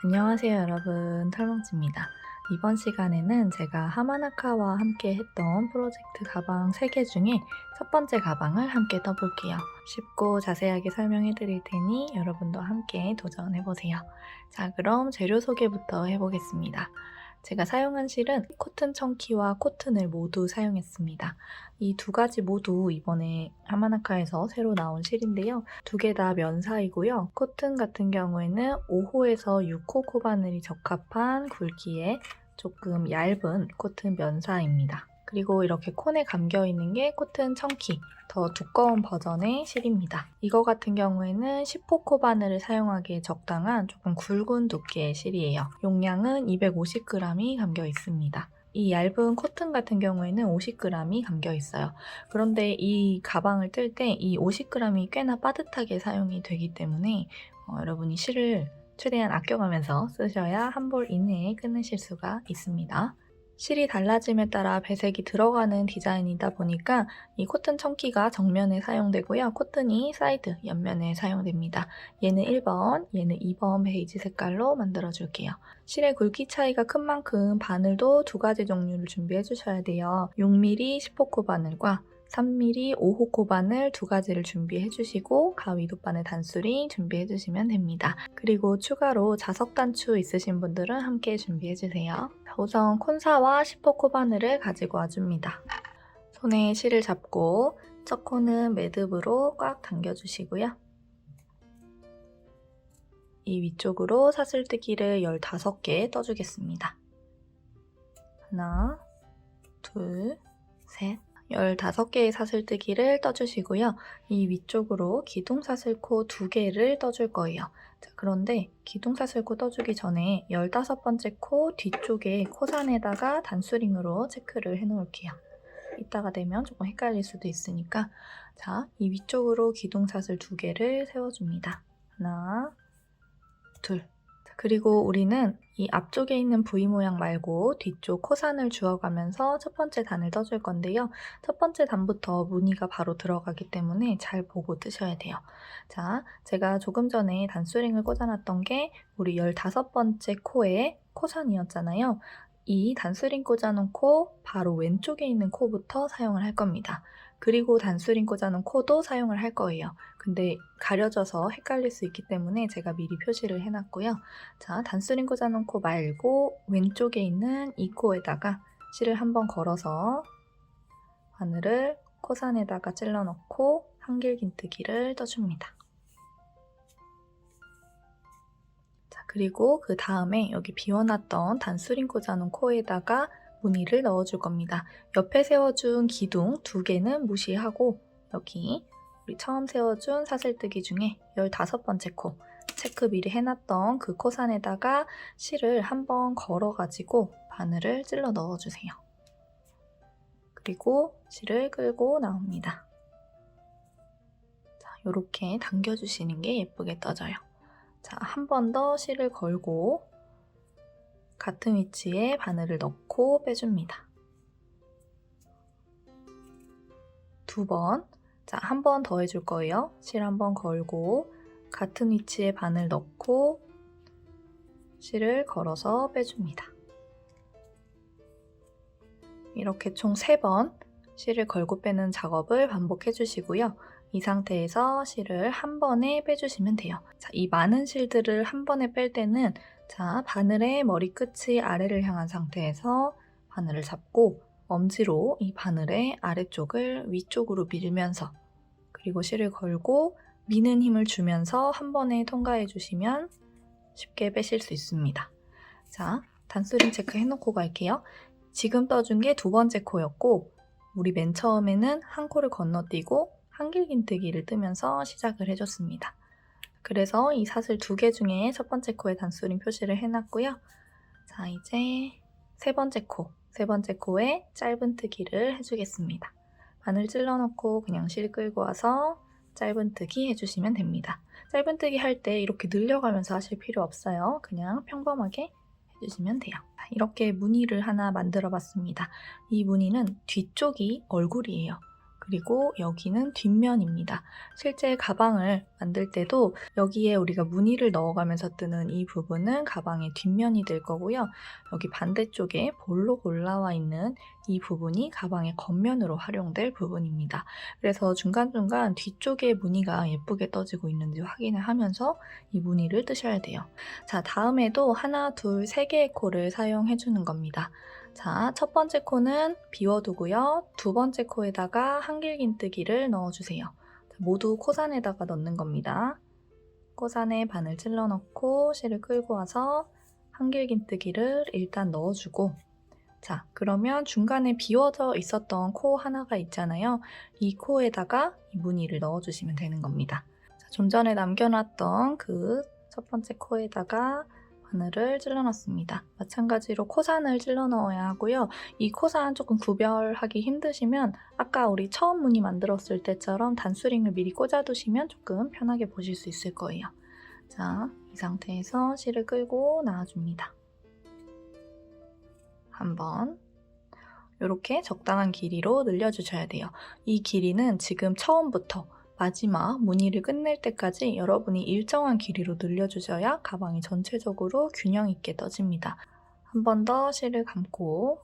안녕하세요 여러분, 털망치입니다. 이번 시간에는 제가 하마나카와 함께 했던 프로젝트 가방 3개 중에 첫 번째 가방을 함께 떠볼게요. 쉽고 자세하게 설명해 드릴 테니 여러분도 함께 도전해보세요. 자, 그럼 재료 소개부터 해보겠습니다. 제가 사용한 실은 코튼 청키와 코튼을 모두 사용했습니다. 이 두 가지 모두 이번에 하마나카에서 새로 나온 실인데요. 두 개 다 면사이고요. 코튼 같은 경우에는 5호에서 6호 코바늘이 적합한 굵기의 조금 얇은 코튼 면사입니다. 그리고 이렇게 콘에 감겨있는 게 코튼 청키, 더 두꺼운 버전의 실입니다. 이거 같은 경우에는 10호 코바늘을 사용하기에 적당한 조금 굵은 두께의 실이에요. 용량은 250g이 감겨 있습니다. 이 얇은 코튼 같은 경우에는 50g이 감겨 있어요. 그런데 이 가방을 뜰 때 이 50g이 꽤나 빠듯하게 사용이 되기 때문에 여러분이 실을 최대한 아껴가면서 쓰셔야 한 벌 이내에 끝내실 수가 있습니다. 실이 달라짐에 따라 배색이 들어가는 디자인이다 보니까 이 코튼 청키가 정면에 사용되고요. 코튼이 사이드, 옆면에 사용됩니다. 얘는 1번, 얘는 2번 베이지 색깔로 만들어줄게요. 실의 굵기 차이가 큰 만큼 바늘도 두 가지 종류를 준비해 주셔야 돼요. 6mm 10호 바늘과 3mm 5호 코바늘 두 가지를 준비해 주시고 가위도 바늘 단수링 준비해 주시면 됩니다. 그리고 추가로 자석 단추 있으신 분들은 함께 준비해 주세요. 우선 콘사와 10호 코바늘을 가지고 와줍니다. 손에 실을 잡고 첫 코는 매듭으로 꽉 당겨주시고요. 이 위쪽으로 사슬뜨기를 15개 떠주겠습니다. 하나, 둘, 셋. 15개의 사슬뜨기를 떠주시고요. 이 위쪽으로 기둥사슬코 2개를 떠줄 거예요. 자, 그런데 기둥사슬코 떠주기 전에 15번째 코 뒤쪽에 코산에다가 단수링으로 체크를 해놓을게요. 이따가 되면 조금 헷갈릴 수도 있으니까 자, 이 위쪽으로 기둥사슬 2개를 세워줍니다. 하나, 둘. 그리고 우리는 이 앞쪽에 있는 V 모양 말고 뒤쪽 코산을 주워가면서 첫 번째 단을 떠줄 건데요. 첫 번째 단부터 무늬가 바로 들어가기 때문에 잘 보고 뜨셔야 돼요. 자, 제가 조금 전에 단수링을 꽂아놨던 게 우리 15번째 코에 코산이었잖아요. 이 단수링 꽂아놓고 바로 왼쪽에 있는 코부터 사용을 할 겁니다. 그리고 단수링 꽂아놓은 코도 사용을 할 거예요. 근데 가려져서 헷갈릴 수 있기 때문에 제가 미리 표시를 해놨고요. 자, 단수링 꽂아놓은 코 말고 왼쪽에 있는 이 코에다가 실을 한번 걸어서 바늘을 코산에다가 찔러 넣고 한길긴뜨기를 떠줍니다. 자, 그리고 그 다음에 여기 비워놨던 단수링 꽂아놓은 코에다가 무늬를 넣어줄 겁니다. 옆에 세워준 기둥 2개는 무시하고 여기 우리 처음 세워준 사슬뜨기 중에 15번째 코 체크 미리 해놨던 그 코산에다가 실을 한번 걸어가지고 바늘을 찔러 넣어주세요. 그리고 실을 끌고 나옵니다. 자, 이렇게 당겨주시는 게 예쁘게 떠져요. 자, 한 번 더 실을 걸고 같은 위치에 바늘을 넣고 빼줍니다. 2번. 자, 한 번 더 해줄 거예요. 실 한 번 걸고 같은 위치에 바늘 넣고 실을 걸어서 빼줍니다. 이렇게 총 3번 실을 걸고 빼는 작업을 반복해 주시고요. 이 상태에서 실을 한 번에 빼주시면 돼요. 자, 이 많은 실들을 한 번에 뺄 때는 자, 바늘의 머리끝이 아래를 향한 상태에서 바늘을 잡고 엄지로 이 바늘의 아래쪽을 위쪽으로 밀면서 그리고 실을 걸고 미는 힘을 주면서 한 번에 통과해 주시면 쉽게 빼실 수 있습니다. 자, 단수링 체크 해놓고 갈게요. 지금 떠준 게 2번째 코였고 우리 맨 처음에는 한 코를 건너뛰고 한길긴뜨기를 뜨면서 시작을 해줬습니다. 그래서 이 사슬 2개 중에 첫 번째 코에 단수링 표시를 해놨고요. 자, 이제 세 번째 코에 짧은뜨기를 해주겠습니다. 바늘 찔러놓고 그냥 실 끌고 와서 짧은뜨기 해주시면 됩니다. 짧은뜨기 할 때 이렇게 늘려가면서 하실 필요 없어요. 그냥 평범하게 해주시면 돼요. 이렇게 무늬를 하나 만들어 봤습니다. 이 무늬는 뒤쪽이 얼굴이에요. 그리고 여기는 뒷면입니다. 실제 가방을 만들 때도 여기에 우리가 무늬를 넣어가면서 뜨는 이 부분은 가방의 뒷면이 될 거고요. 여기 반대쪽에 볼록 올라와 있는 이 부분이 가방의 겉면으로 활용될 부분입니다. 그래서 중간중간 뒤쪽에 무늬가 예쁘게 떠지고 있는지 확인을 하면서 이 무늬를 뜨셔야 돼요. 자, 다음에도 하나, 둘, 세 개의 코를 사용해 주는 겁니다. 자, 첫 번째 코는 비워두고요. 두 번째 코에다가 한길긴뜨기를 넣어주세요. 모두 코산에다가 넣는 겁니다. 코산에 바늘 찔러 넣고 실을 끌고 와서 한길긴뜨기를 일단 넣어주고, 자, 그러면 중간에 비워져 있었던 코 하나가 있잖아요. 이 코에다가 이 무늬를 넣어주시면 되는 겁니다. 자, 좀 전에 남겨놨던 그 첫 번째 코에다가 바늘을 찔러 넣습니다. 마찬가지로 코산을 찔러 넣어야 하고요. 이 코산 조금 구별하기 힘드시면 아까 우리 처음 무늬 만들었을 때처럼 단수링을 미리 꽂아두시면 조금 편하게 보실 수 있을 거예요. 자, 이 상태에서 실을 끌고 나와줍니다. 한번 이렇게 적당한 길이로 늘려주셔야 돼요. 이 길이는 지금 처음부터 마지막 무늬를 끝낼 때까지 여러분이 일정한 길이로 늘려주셔야 가방이 전체적으로 균형 있게 떠집니다. 한 번 더 실을 감고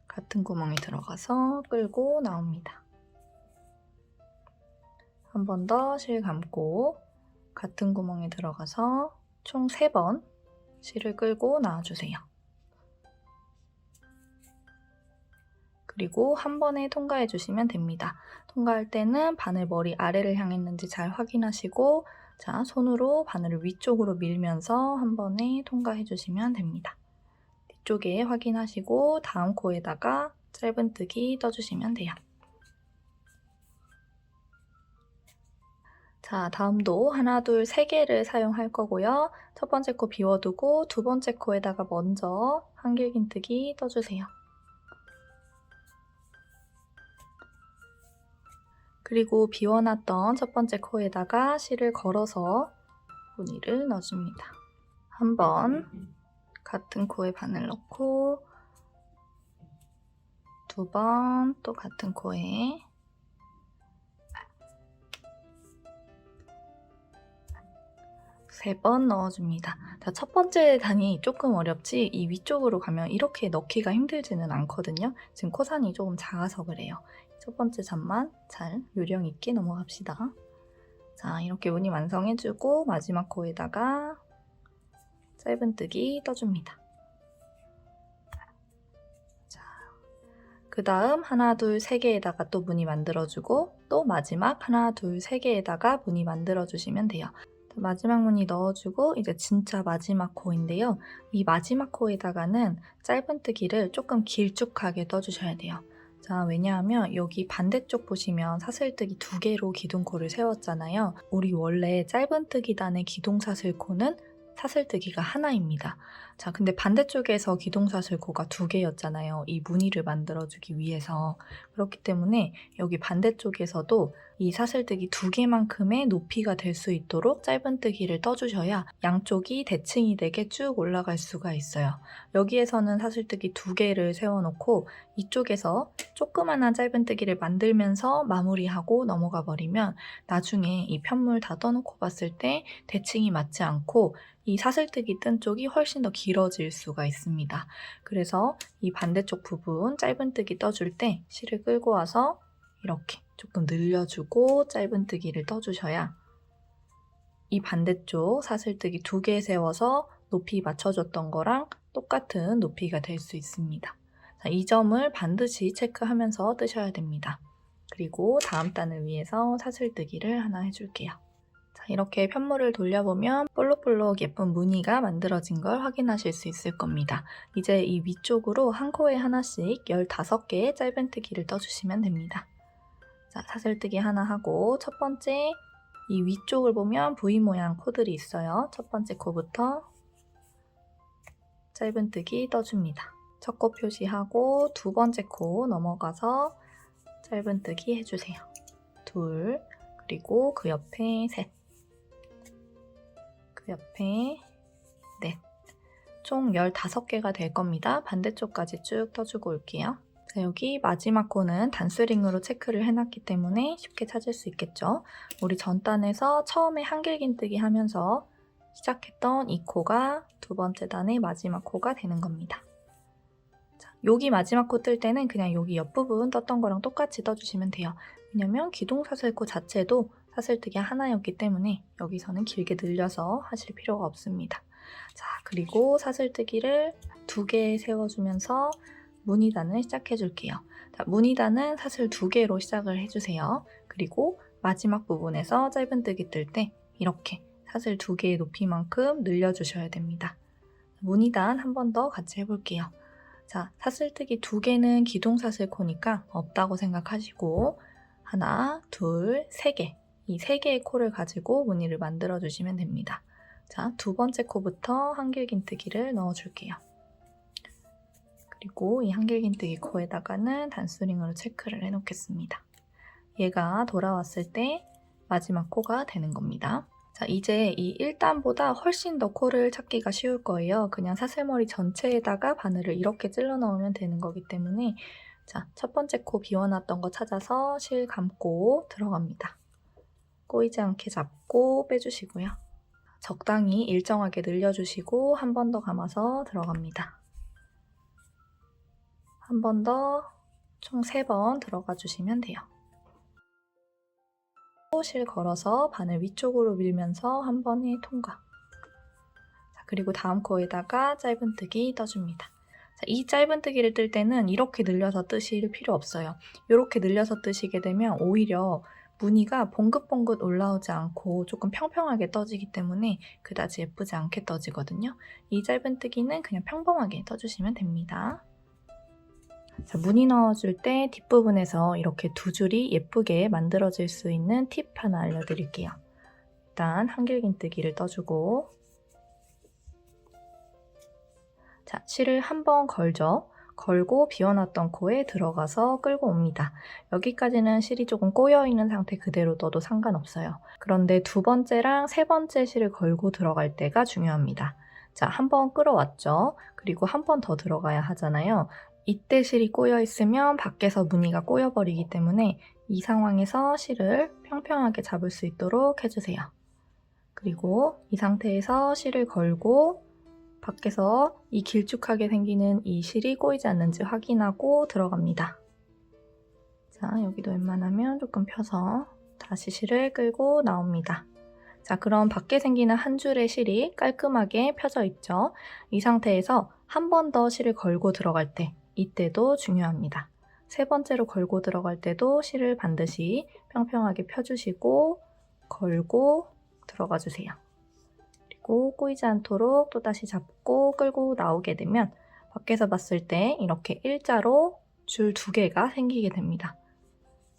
같은 구멍에 들어가서 끌고 나옵니다. 한 번 더 실 감고 같은 구멍에 들어가서 총 3번 실을 끌고 나와주세요. 그리고 한 번에 통과해 주시면 됩니다. 통과할 때는 바늘 머리 아래를 향했는지 잘 확인하시고, 자, 손으로 바늘을 위쪽으로 밀면서 한 번에 통과해 주시면 됩니다. 뒤쪽에 확인하시고 다음 코에다가 짧은뜨기 떠주시면 돼요. 자, 다음도 하나, 둘, 세 개를 사용할 거고요. 첫 번째 코 비워두고 두 번째 코에다가 먼저 한길긴뜨기 떠주세요. 그리고 비워놨던 첫 번째 코에다가 실을 걸어서 무늬를 넣어줍니다. 한 번 같은 코에 바늘 넣고, 두 번 또 같은 코에, 세 번 넣어줍니다. 자, 첫 번째 단이 조금 어렵지 이 위쪽으로 가면 이렇게 넣기가 힘들지는 않거든요. 지금 코산이 조금 작아서 그래요. 첫 번째 잔만 잘 요령 있게 넘어갑시다. 자, 이렇게 무늬 완성해주고 마지막 코에다가 짧은뜨기 떠줍니다. 자, 그 다음 하나, 둘, 세 개에다가 또 무늬 만들어주고 또 마지막 하나, 둘, 세 개에다가 무늬 만들어주시면 돼요. 마지막 무늬 넣어주고 이제 진짜 마지막 코인데요. 이 마지막 코에다가는 짧은뜨기를 조금 길쭉하게 떠주셔야 돼요. 자, 왜냐하면 여기 반대쪽 보시면 사슬뜨기 2개로 기둥코를 세웠잖아요. 우리 원래 짧은뜨기단의 기둥사슬코는 사슬뜨기가 하나입니다. 자, 근데 반대쪽에서 기둥사슬코가 2개였잖아요. 이 무늬를 만들어주기 위해서. 그렇기 때문에 여기 반대쪽에서도 이 사슬뜨기 2개만큼의 높이가 될 수 있도록 짧은뜨기를 떠주셔야 양쪽이 대칭이 되게 쭉 올라갈 수가 있어요. 여기에서는 사슬뜨기 2개를 세워놓고 이쪽에서 조그만한 짧은뜨기를 만들면서 마무리하고 넘어가 버리면 나중에 이 편물 다 떠놓고 봤을 때 대칭이 맞지 않고 이 사슬뜨기 뜬 쪽이 훨씬 더 길어질 수가 있습니다. 그래서 이 반대쪽 부분 짧은뜨기 떠줄 때 실을 끌고 와서 이렇게 조금 늘려주고 짧은뜨기를 떠주셔야 이 반대쪽 사슬뜨기 2개 세워서 높이 맞춰줬던 거랑 똑같은 높이가 될 수 있습니다. 자, 이 점을 반드시 체크하면서 뜨셔야 됩니다. 그리고 다음 단을 위해서 사슬뜨기를 하나 해줄게요. 자, 이렇게 편물을 돌려보면 볼록볼록 예쁜 무늬가 만들어진 걸 확인하실 수 있을 겁니다. 이제 이 위쪽으로 한 코에 하나씩 15개의 짧은뜨기를 떠주시면 됩니다. 자, 사슬뜨기 하나 하고 첫 번째 이 위쪽을 보면 V 모양 코들이 있어요. 첫 번째 코부터 짧은뜨기 떠줍니다. 첫 코 표시하고 두 번째 코 넘어가서 짧은뜨기 해주세요. 둘, 그리고 그 옆에 셋, 그 옆에 넷, 총 15개가 될 겁니다. 반대쪽까지 쭉 떠주고 올게요. 자, 여기 마지막 코는 단수링으로 체크를 해놨기 때문에 쉽게 찾을 수 있겠죠. 우리 전 단에서 처음에 한길긴뜨기 하면서 시작했던 이 코가 두 번째 단의 마지막 코가 되는 겁니다. 자, 여기 마지막 코 뜰 때는 그냥 여기 옆부분 떴던 거랑 똑같이 떠주시면 돼요. 왜냐면 기둥사슬코 자체도 사슬뜨기 하나였기 때문에 여기서는 길게 늘려서 하실 필요가 없습니다. 자, 그리고 사슬뜨기를 2개 세워주면서 무늬단을 시작해 줄게요. 자, 무늬단은 사슬 2개로 시작을 해주세요. 그리고 마지막 부분에서 짧은뜨기 뜰 때 이렇게 사슬 2개의 높이만큼 늘려주셔야 됩니다. 무늬단 한 번 더 같이 해볼게요. 자, 사슬뜨기 2개는 기둥사슬코니까 없다고 생각하시고 하나, 둘, 3개 이 3개의 코를 가지고 무늬를 만들어 주시면 됩니다. 자, 두 번째 코부터 한길긴뜨기를 넣어줄게요. 그리고 이 한길긴뜨기 코에다가는 단수링으로 체크를 해놓겠습니다. 얘가 돌아왔을 때 마지막 코가 되는 겁니다. 자, 이제 이 1단보다 훨씬 더 코를 찾기가 쉬울 거예요. 그냥 사슬머리 전체에다가 바늘을 이렇게 찔러 넣으면 되는 거기 때문에 자, 첫 번째 코 비워놨던 거 찾아서 실 감고 들어갑니다. 꼬이지 않게 잡고 빼주시고요. 적당히 일정하게 늘려주시고 한 번 더 감아서 들어갑니다. 한 번 더 총 3번 들어가 주시면 돼요. 실 걸어서 바늘 위쪽으로 밀면서 한 번에 통과. 자, 그리고 다음 코에다가 짧은뜨기 떠줍니다. 자, 이 짧은뜨기를 뜰 때는 이렇게 늘려서 뜨실 필요 없어요. 이렇게 늘려서 뜨시게 되면 오히려 무늬가 봉긋봉긋 올라오지 않고 조금 평평하게 떠지기 때문에 그다지 예쁘지 않게 떠지거든요. 이 짧은뜨기는 그냥 평범하게 떠주시면 됩니다. 자, 무늬 넣어줄 때 뒷부분에서 이렇게 2줄이 예쁘게 만들어질 수 있는 팁 하나 알려드릴게요. 일단 한길긴뜨기를 떠주고 자, 실을 한 번 걸죠. 걸고 비워놨던 코에 들어가서 끌고 옵니다. 여기까지는 실이 조금 꼬여있는 상태 그대로 떠도 상관없어요. 그런데 두 번째랑 세 번째 실을 걸고 들어갈 때가 중요합니다. 자, 한 번 끌어왔죠. 그리고 한 번 더 들어가야 하잖아요. 이때 실이 꼬여있으면 밖에서 무늬가 꼬여버리기 때문에 이 상황에서 실을 평평하게 잡을 수 있도록 해주세요. 그리고 이 상태에서 실을 걸고 밖에서 이 길쭉하게 생기는 이 실이 꼬이지 않는지 확인하고 들어갑니다. 자, 여기도 웬만하면 조금 펴서 다시 실을 끌고 나옵니다. 자, 그럼 밖에 생기는 한 줄의 실이 깔끔하게 펴져 있죠. 이 상태에서 한 번 더 실을 걸고 들어갈 때 이때도 중요합니다. 세 번째로 걸고 들어갈 때도 실을 반드시 평평하게 펴주시고 걸고 들어가 주세요. 그리고 꼬이지 않도록 또다시 잡고 끌고 나오게 되면 밖에서 봤을 때 이렇게 일자로 줄 2개가 생기게 됩니다.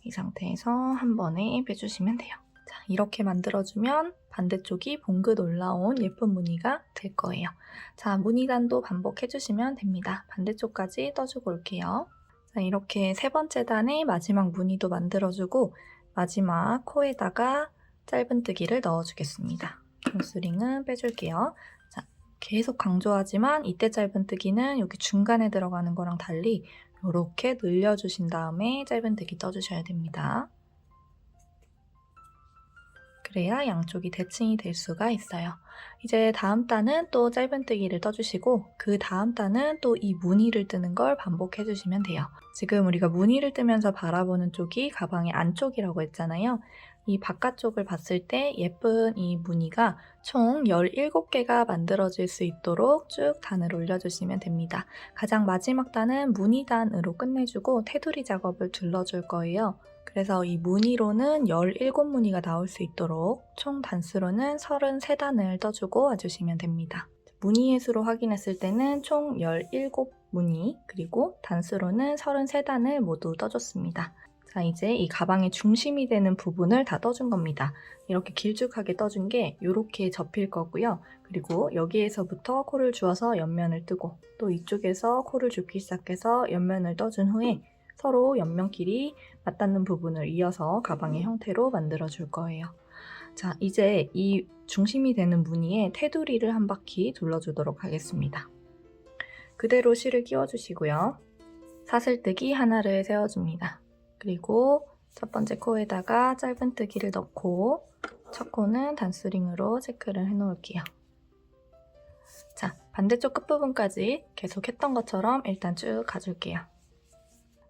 이 상태에서 한 번에 빼주시면 돼요. 자, 이렇게 만들어주면 반대쪽이 봉긋 올라온 예쁜 무늬가 될 거예요. 자, 무늬단도 반복해주시면 됩니다. 반대쪽까지 떠주고 올게요. 자, 이렇게 세 번째 단의 마지막 무늬도 만들어주고 마지막 코에다가 짧은뜨기를 넣어주겠습니다. 단수링은 빼줄게요. 자, 계속 강조하지만 이때 짧은뜨기는 여기 중간에 들어가는 거랑 달리 이렇게 늘려주신 다음에 짧은뜨기 떠주셔야 됩니다. 그래야 양쪽이 대칭이 될 수가 있어요. 이제 다음 단은 또 짧은뜨기를 떠주시고 그 다음 단은 또 이 무늬를 뜨는 걸 반복해주시면 돼요. 지금 우리가 무늬를 뜨면서 바라보는 쪽이 가방의 안쪽이라고 했잖아요. 이 바깥쪽을 봤을 때 예쁜 이 무늬가 총 17개가 만들어질 수 있도록 쭉 단을 올려주시면 됩니다. 가장 마지막 단은 무늬단으로 끝내주고 테두리 작업을 둘러줄 거예요. 그래서 이 무늬로는 17무늬가 나올 수 있도록 총 단수로는 33단을 떠주고 와주시면 됩니다. 무늬의 수로 확인했을 때는 총 17무늬 그리고 단수로는 33단을 모두 떠줬습니다. 자, 이제 이 가방의 중심이 되는 부분을 다 떠준 겁니다. 이렇게 길쭉하게 떠준 게 이렇게 접힐 거고요. 그리고 여기에서부터 코를 주어서 옆면을 뜨고 또 이쪽에서 코를 줍기 시작해서 옆면을 떠준 후에 서로 옆면끼리 맞닿는 부분을 이어서 가방의 형태로 만들어 줄 거예요. 자, 이제 이 중심이 되는 무늬에 테두리를 한 바퀴 둘러주도록 하겠습니다. 그대로 실을 끼워주시고요. 사슬뜨기 하나를 세워줍니다. 그리고 첫 번째 코에다가 짧은뜨기를 넣고 첫 코는 단수링으로 체크를 해놓을게요. 자, 반대쪽 끝부분까지 계속 했던 것처럼 일단 쭉 가줄게요.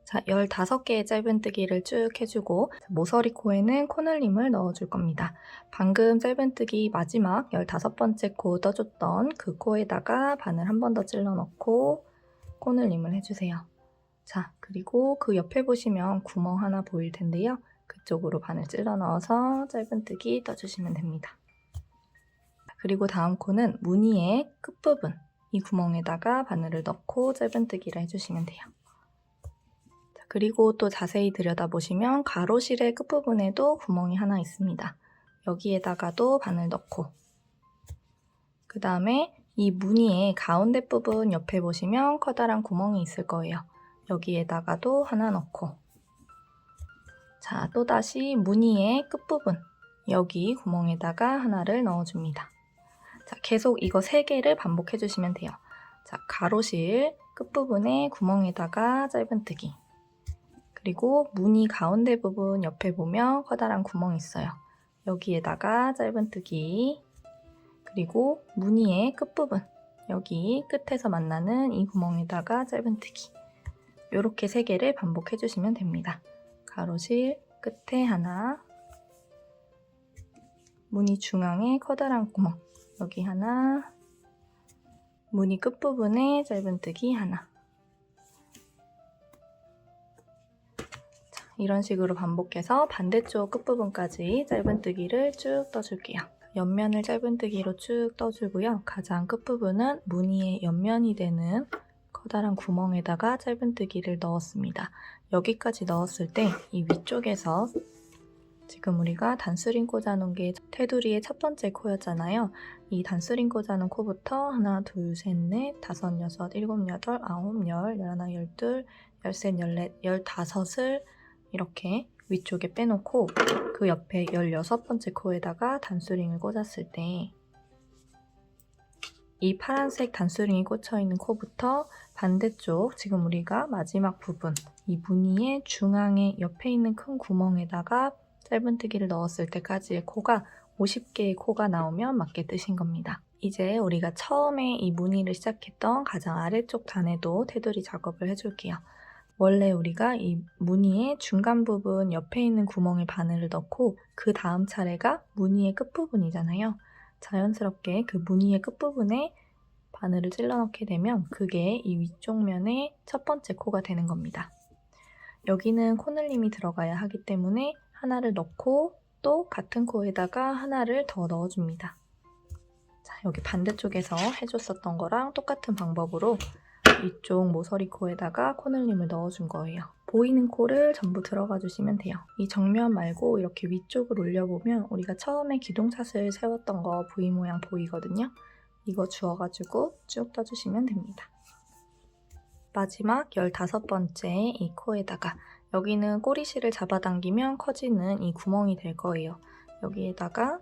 자, 15개의 짧은뜨기를 쭉 해주고 모서리 코에는 코늘림을 넣어줄 겁니다. 방금 짧은뜨기 마지막 15번째 코 떠줬던 그 코에다가 바늘 한 번 더 찔러 넣고 코늘림을 해주세요. 자, 그리고 그 옆에 보시면 구멍 하나 보일 텐데요. 그쪽으로 바늘 찔러 넣어서 짧은뜨기 떠주시면 됩니다. 그리고 다음 코는 무늬의 끝부분, 이 구멍에다가 바늘을 넣고 짧은뜨기를 해주시면 돼요. 자, 그리고 또 자세히 들여다보시면 가로실의 끝부분에도 구멍이 하나 있습니다. 여기에다가도 바늘 넣고 그 다음에 이 무늬의 가운데 부분 옆에 보시면 커다란 구멍이 있을 거예요. 여기에다가도 하나 넣고 자, 또다시 무늬의 끝부분 여기 구멍에다가 하나를 넣어줍니다. 자, 계속 이거 3개를 반복해 주시면 돼요. 자, 가로실 끝부분에 구멍에다가 짧은뜨기 그리고 무늬 가운데 부분 옆에 보면 커다란 구멍이 있어요. 여기에다가 짧은뜨기 그리고 무늬의 끝부분 여기 끝에서 만나는 이 구멍에다가 짧은뜨기 이렇게 3개를 반복해 주시면 됩니다. 가로실 끝에 하나 무늬 중앙에 커다란 구멍 여기 하나 무늬 끝부분에 짧은뜨기 하나 자, 이런 식으로 반복해서 반대쪽 끝부분까지 짧은뜨기를 쭉 떠줄게요. 옆면을 짧은뜨기로 쭉 떠주고요. 가장 끝부분은 무늬의 옆면이 되는 커다란 구멍에다가 짧은뜨기를 넣었습니다. 여기까지 넣었을 때 이 위쪽에서 지금 우리가 단수링 꽂아놓은 게 테두리의 첫 번째 코였잖아요. 이 단수링 꽂아놓은 코부터 하나, 둘, 셋, 넷, 다섯, 여섯, 일곱, 여덟, 아홉, 열, 열하나, 열둘, 열셋, 열넷, 열다섯을 이렇게 위쪽에 빼놓고 그 옆에 16번째 코에다가 단수링을 꽂았을 때 이 파란색 단수링이 꽂혀있는 코부터 반대쪽 지금 우리가 마지막 부분 이 무늬의 중앙에 옆에 있는 큰 구멍에다가 짧은뜨기를 넣었을 때까지의 코가 50개의 코가 나오면 맞게 뜨신 겁니다. 이제 우리가 처음에 이 무늬를 시작했던 가장 아래쪽 단에도 테두리 작업을 해줄게요. 원래 우리가 이 무늬의 중간 부분 옆에 있는 구멍에 바늘을 넣고 그 다음 차례가 무늬의 끝부분이잖아요. 자연스럽게 그 무늬의 끝부분에 바늘을 찔러 넣게 되면 그게 이 위쪽 면의 첫 번째 코가 되는 겁니다. 여기는 코늘림이 들어가야 하기 때문에 하나를 넣고 또 같은 코에다가 하나를 더 넣어줍니다. 자, 여기 반대쪽에서 해줬었던 거랑 똑같은 방법으로 이쪽 모서리 코에다가 코늘림을 넣어준 거예요. 보이는 코를 전부 들어가 주시면 돼요. 이 정면 말고 이렇게 위쪽을 올려보면 우리가 처음에 기둥사슬 세웠던 거 V 모양 보이거든요. 이거 주워가지고 쭉 떠주시면 됩니다. 마지막 15번째 이 코에다가 여기는 꼬리실을 잡아당기면 커지는 이 구멍이 될 거예요. 여기에다가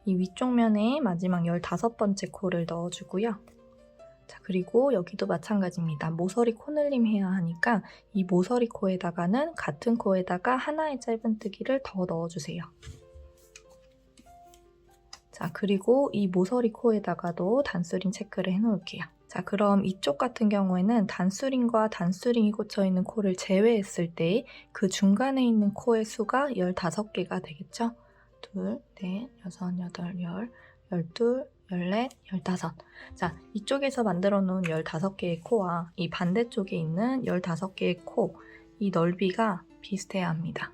이 위쪽 면에 마지막 15번째 코를 넣어주고요. 자, 그리고 여기도 마찬가지입니다. 모서리 코늘림 해야 하니까 이 모서리 코에다가는 같은 코에다가 하나의 짧은뜨기를 더 넣어주세요. 자, 그리고 이 모서리 코에다가도 단수링 체크를 해놓을게요. 자, 그럼 이쪽 같은 경우에는 단수링과 단수링이 꽂혀있는 코를 제외했을 때 그 중간에 있는 코의 수가 15개가 되겠죠? 둘, 넷, 여섯, 여덟, 열, 열둘, 열넷, 열다섯. 자, 이쪽에서 만들어 놓은 15개의 코와 이 반대쪽에 있는 15개의 코, 이 넓이가 비슷해야 합니다.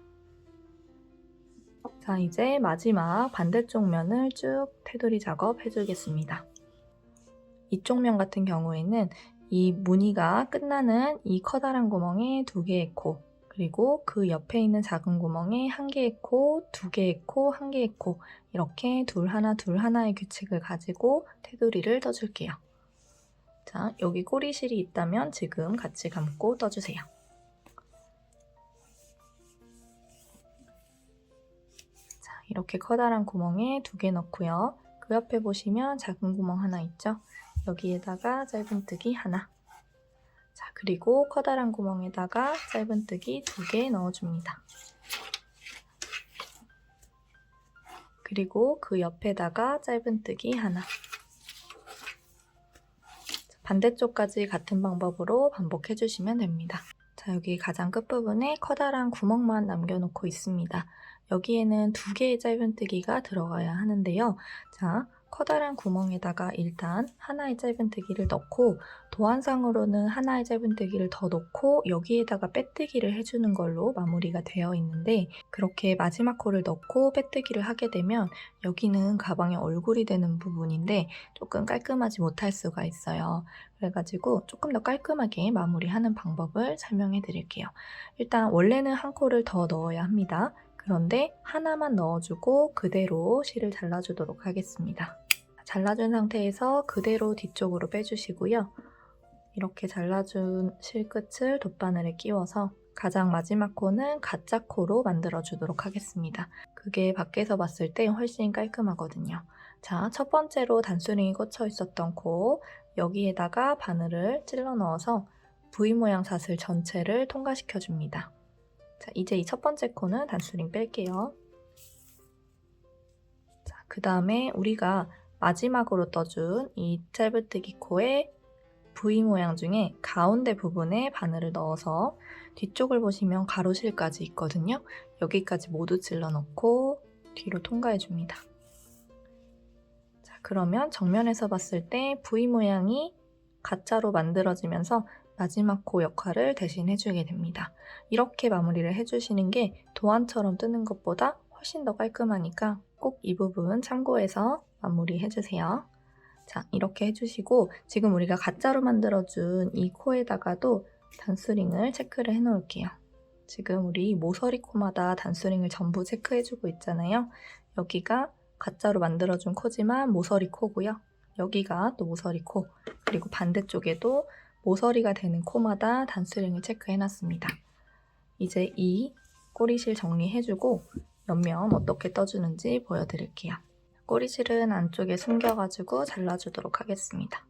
자, 이제 마지막 반대쪽 면을 쭉 테두리 작업 해주겠습니다. 이쪽 면 같은 경우에는 이 무늬가 끝나는 이 커다란 구멍에 2개의 코, 그리고 그 옆에 있는 작은 구멍에 1개의 코, 2개의 코, 1개의 코 이렇게 둘 하나의 규칙을 가지고 테두리를 떠줄게요. 자, 여기 꼬리실이 있다면 지금 같이 감고 떠주세요. 자, 이렇게 커다란 구멍에 2개 넣고요. 그 옆에 보시면 작은 구멍 하나 있죠? 여기에다가 짧은뜨기 하나. 자, 그리고 커다란 구멍에다가 짧은뜨기 2개 넣어줍니다. 그리고 그 옆에다가 짧은뜨기 하나. 반대쪽까지 같은 방법으로 반복해주시면 됩니다. 자, 여기 가장 끝부분에 커다란 구멍만 남겨놓고 있습니다. 여기에는 2개의 짧은뜨기가 들어가야 하는데요. 자, 커다란 구멍에다가 일단 하나의 짧은뜨기를 넣고 도안상으로는 하나의 짧은뜨기를 더 넣고 여기에다가 빼뜨기를 해주는 걸로 마무리가 되어 있는데 그렇게 마지막 코를 넣고 빼뜨기를 하게 되면 여기는 가방의 얼굴이 되는 부분인데 조금 깔끔하지 못할 수가 있어요. 그래가지고 조금 더 깔끔하게 마무리하는 방법을 설명해 드릴게요. 일단 원래는 한 코를 더 넣어야 합니다. 그런데 하나만 넣어주고 그대로 실을 잘라주도록 하겠습니다. 잘라준 상태에서 그대로 뒤쪽으로 빼주시고요. 이렇게 잘라준 실 끝을 돗바늘에 끼워서 가장 마지막 코는 가짜 코로 만들어주도록 하겠습니다. 그게 밖에서 봤을 때 훨씬 깔끔하거든요. 자, 첫 번째로 단수링이 꽂혀 있었던 코, 여기에다가 바늘을 찔러 넣어서 V 모양 사슬 전체를 통과시켜줍니다. 자, 이제 이 첫 번째 코는 단수링 뺄게요. 자, 그 다음에 우리가 마지막으로 떠준 이 짧은뜨기 코에 V 모양 중에 가운데 부분에 바늘을 넣어서 뒤쪽을 보시면 가로실까지 있거든요. 여기까지 모두 찔러 넣고 뒤로 통과해줍니다. 자, 그러면 정면에서 봤을 때 V 모양이 가짜로 만들어지면서 마지막 코 역할을 대신 해주게 됩니다. 이렇게 마무리를 해주시는 게 도안처럼 뜨는 것보다 훨씬 더 깔끔하니까 꼭 이 부분 참고해서 마무리 해주세요. 자, 이렇게 해주시고 지금 우리가 가짜로 만들어준 이 코에다가도 단수링을 체크를 해놓을게요. 지금 우리 모서리 코마다 단수링을 전부 체크해주고 있잖아요. 여기가 가짜로 만들어준 코지만 모서리 코고요. 여기가 또 모서리 코, 그리고 반대쪽에도 모서리가 되는 코마다 단수링을 체크해놨습니다. 이제 이 꼬리실 정리해주고 옆면 어떻게 떠주는지 보여드릴게요. 꼬리실은 안쪽에 숨겨가지고 잘라주도록 하겠습니다.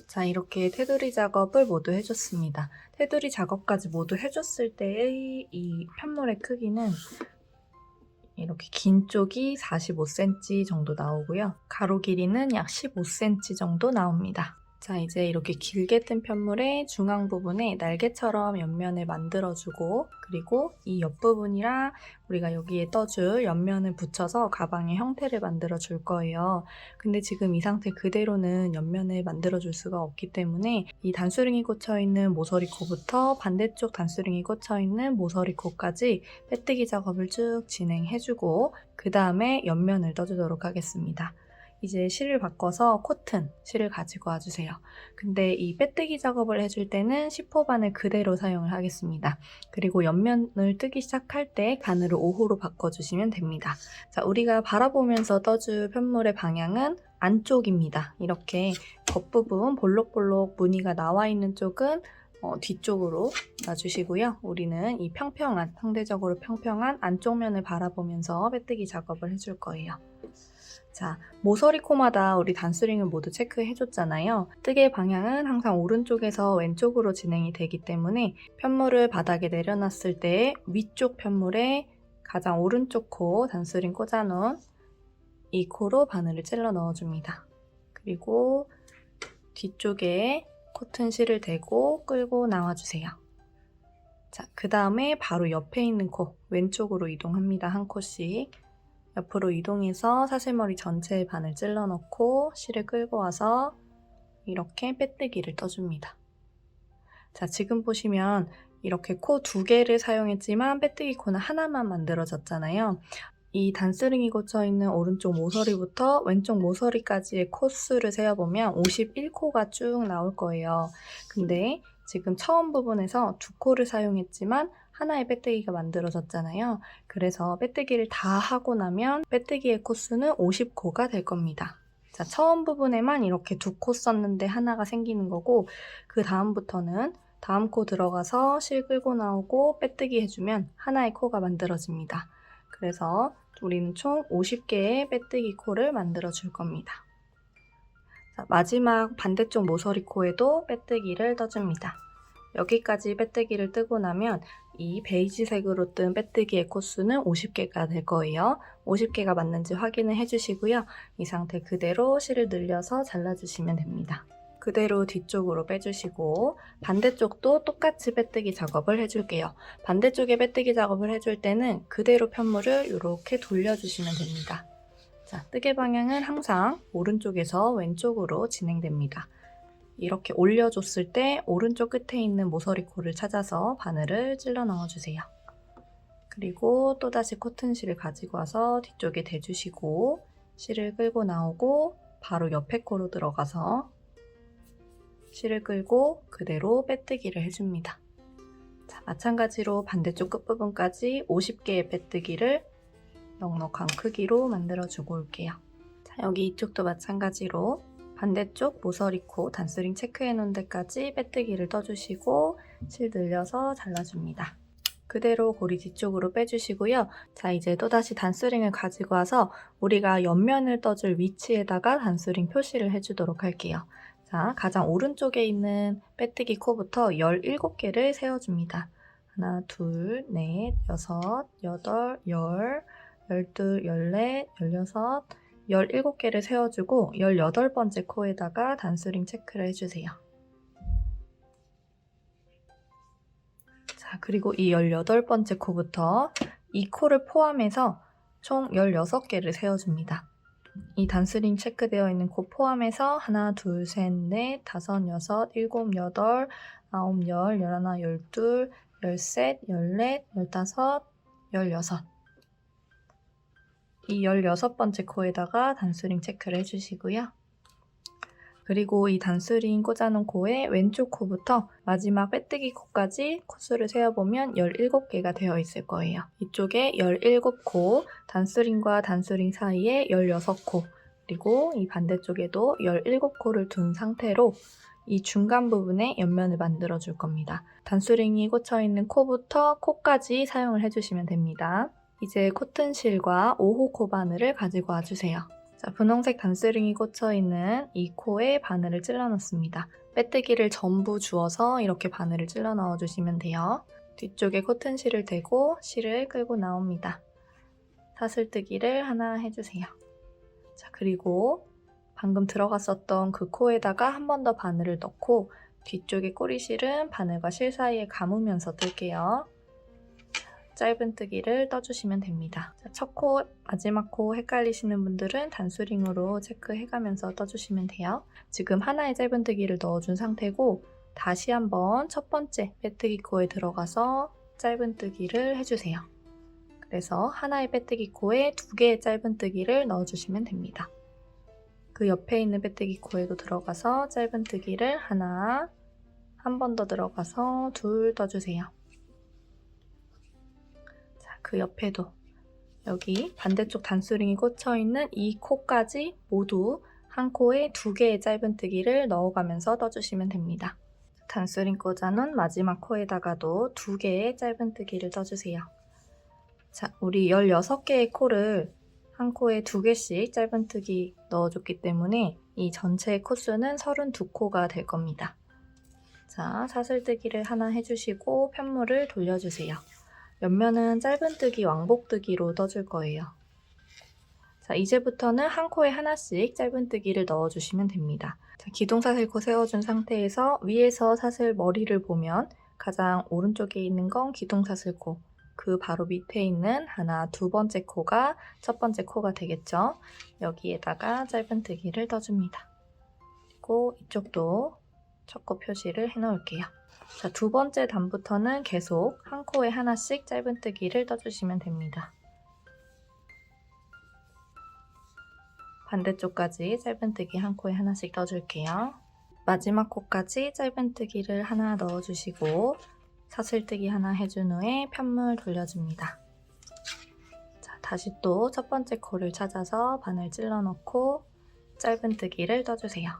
자, 이렇게 테두리 작업을 모두 해줬습니다. 테두리 작업까지 모두 해줬을 때의 이 편물의 크기는 이렇게 긴 쪽이 45cm 정도 나오고요. 가로 길이는 약 15cm 정도 나옵니다. 자, 이제 이렇게 길게 뜬 편물의 중앙 부분에 날개처럼 옆면을 만들어주고 그리고 이 옆부분이랑 우리가 여기에 떠줄 옆면을 붙여서 가방의 형태를 만들어줄 거예요. 근데 지금 이 상태 그대로는 옆면을 만들어줄 수가 없기 때문에 이 단수링이 꽂혀있는 모서리코부터 반대쪽 단수링이 꽂혀있는 모서리코까지 빼뜨기 작업을 쭉 진행해주고 그 다음에 옆면을 떠주도록 하겠습니다. 이제 실을 바꿔서 코튼 실을 가지고 와주세요. 근데 이 빼뜨기 작업을 해줄 때는 10호 바늘 그대로 사용을 하겠습니다. 그리고 옆면을 뜨기 시작할 때 바늘을 5호로 바꿔주시면 됩니다. 자, 우리가 바라보면서 떠줄 편물의 방향은 안쪽입니다. 이렇게 겉부분 볼록볼록 무늬가 나와 있는 쪽은 뒤쪽으로 놔주시고요. 우리는 이 평평한, 상대적으로 평평한 안쪽 면을 바라보면서 빼뜨기 작업을 해줄 거예요. 자, 모서리 코마다 우리 단수링을 모두 체크해줬잖아요. 뜨개 방향은 항상 오른쪽에서 왼쪽으로 진행이 되기 때문에 편물을 바닥에 내려놨을 때 위쪽 편물에 가장 오른쪽 코 단수링 꽂아놓은 이 코로 바늘을 찔러 넣어줍니다. 그리고 뒤쪽에 코튼 실을 대고 끌고 나와주세요. 자, 그 다음에 바로 옆에 있는 코, 왼쪽으로 이동합니다. 한 코씩. 옆으로 이동해서 사슬머리 전체에 바늘 찔러 넣고 실을 끌고 와서 이렇게 빼뜨기를 떠줍니다. 자, 지금 보시면 이렇게 코 2개를 사용했지만 빼뜨기 코는 하나만 만들어졌잖아요. 이 단수링이 꽂혀있는 오른쪽 모서리부터 왼쪽 모서리까지의 코수를 세어보면 51코가 쭉 나올 거예요. 근데 지금 처음 부분에서 2코를 사용했지만 하나의 빼뜨기가 만들어졌잖아요. 그래서 빼뜨기를 다 하고 나면 빼뜨기의 코수는 50코가 될 겁니다. 자, 처음 부분에만 이렇게 2코 썼는데 하나가 생기는 거고 그 다음부터는 다음 코 들어가서 실 끌고 나오고 빼뜨기 해주면 하나의 코가 만들어집니다. 그래서 우리는 총 50개의 빼뜨기 코를 만들어 줄 겁니다. 자, 마지막 반대쪽 모서리 코에도 빼뜨기를 떠줍니다. 여기까지 빼뜨기를 뜨고 나면 이 베이지색으로 뜬 빼뜨기의 코수는 50개가 될 거예요. 50개가 맞는지 확인을 해주시고요. 이 상태 그대로 실을 늘려서 잘라주시면 됩니다. 그대로 뒤쪽으로 빼주시고 반대쪽도 똑같이 빼뜨기 작업을 해줄게요. 반대쪽에 빼뜨기 작업을 해줄 때는 그대로 편물을 이렇게 돌려주시면 됩니다. 자, 뜨개 방향은 항상 오른쪽에서 왼쪽으로 진행됩니다. 이렇게 올려줬을 때 오른쪽 끝에 있는 모서리 코를 찾아서 바늘을 찔러 넣어주세요. 그리고 또다시 코튼실을 가지고 와서 뒤쪽에 대주시고 실을 끌고 나오고 바로 옆에 코로 들어가서 실을 끌고 그대로 빼뜨기를 해줍니다. 자, 마찬가지로 반대쪽 끝부분까지 50개의 빼뜨기를 넉넉한 크기로 만들어주고 올게요. 자, 여기 이쪽도 마찬가지로 반대쪽 모서리코 단스링 체크해 놓은 데까지 빼뜨기를 떠주시고 실 늘려서 잘라줍니다. 그대로 고리 뒤쪽으로 빼주시고요. 자, 이제 또다시 단스링을 가지고 와서 우리가 옆면을 떠줄 위치에다가 단스링 표시를 해주도록 할게요. 자, 가장 오른쪽에 있는 빼뜨기 코부터 17개를 세워줍니다. 하나, 둘, 넷, 여섯, 여덟, 열, 12, 14, 16, 17개를 세워주고 18번째 코에다가 단스링 체크를 해주세요. 자, 그리고 이 18번째 코부터 이 코를 포함해서 총 16개를 세워줍니다. 이 단스링 체크되어 있는 코 포함해서 하나, 둘, 셋, 넷, 다섯, 여섯, 일곱, 여덟, 아홉, 열, 열하나, 열둘, 열셋, 열넷, 열다섯, 열여섯. 이 16번째 코에다가 단스링 체크를 해주시고요. 그리고 이 단스링 꽂아놓은 코의 왼쪽 코부터 마지막 빼뜨기 코까지 코수를 세어보면 17개가 되어 있을 거예요. 이쪽에 17코, 단스링과 단스링 사이에 16코, 그리고 이 반대쪽에도 17코를 둔 상태로 이 중간 부분에 옆면을 만들어 줄 겁니다. 단스링이 꽂혀 있는 코부터 코까지 사용을 해주시면 됩니다. 이제 코튼실과 5호 코 바늘을 가지고 와주세요. 자, 분홍색 단스링이 꽂혀있는 이 코에 바늘을 찔러 넣습니다. 빼뜨기를 전부 주어서 이렇게 바늘을 찔러 넣어주시면 돼요. 뒤쪽에 코튼실을 대고 실을 끌고 나옵니다. 사슬뜨기를 하나 해주세요. 자, 그리고 방금 들어갔었던 그 코에다가 한 번 더 바늘을 넣고 뒤쪽에 꼬리실은 바늘과 실 사이에 감으면서 뜰게요. 짧은뜨기를 떠주시면 됩니다. 첫 코, 마지막 코 헷갈리시는 분들은 단스링으로 체크해가면서 떠주시면 돼요. 지금 하나의 짧은뜨기를 넣어준 상태고 다시 한번 첫 번째 빼뜨기 코에 들어가서 짧은뜨기를 해주세요. 그래서 하나의 빼뜨기 코에 2개의 짧은뜨기를 넣어주시면 됩니다. 그 옆에 있는 빼뜨기 코에도 들어가서 짧은뜨기를 하나, 한 번 더 들어가서 2 떠주세요. 그 옆에도 여기 반대쪽 단스링이 꽂혀있는 이 코까지 모두 한 코에 2개의 짧은뜨기를 넣어가면서 떠주시면 됩니다. 단스링 꽂아놓은 마지막 코에다가도 2개의 짧은뜨기를 떠주세요. 자, 우리 16개의 코를 한 코에 2개씩 짧은뜨기 넣어줬기 때문에 이 전체 코수는 32코가 될 겁니다. 자, 사슬뜨기를 하나 해주시고 편물을 돌려주세요. 옆면은 짧은뜨기, 왕복뜨기로 떠줄 거예요. 자, 이제부터는 한 코에 하나씩 짧은뜨기를 넣어주시면 됩니다. 자, 기둥사슬코 세워준 상태에서 위에서 사슬 머리를 보면 가장 오른쪽에 있는 건 기둥사슬코, 그 바로 밑에 있는 하나, 2번째 코가 첫 번째 코가 되겠죠. 여기에다가 짧은뜨기를 떠줍니다. 그리고 이쪽도 첫 코 표시를 해놓을게요. 자, 2번째 단부터는 계속 한 코에 하나씩 짧은뜨기를 떠주시면 됩니다. 반대쪽까지 짧은뜨기 한 코에 하나씩 떠줄게요. 마지막 코까지 짧은뜨기를 하나 넣어주시고 사슬뜨기 하나 해준 후에 편물 돌려줍니다. 자, 다시 또 첫 번째 코를 찾아서 바늘 찔러 넣고 짧은뜨기를 떠주세요.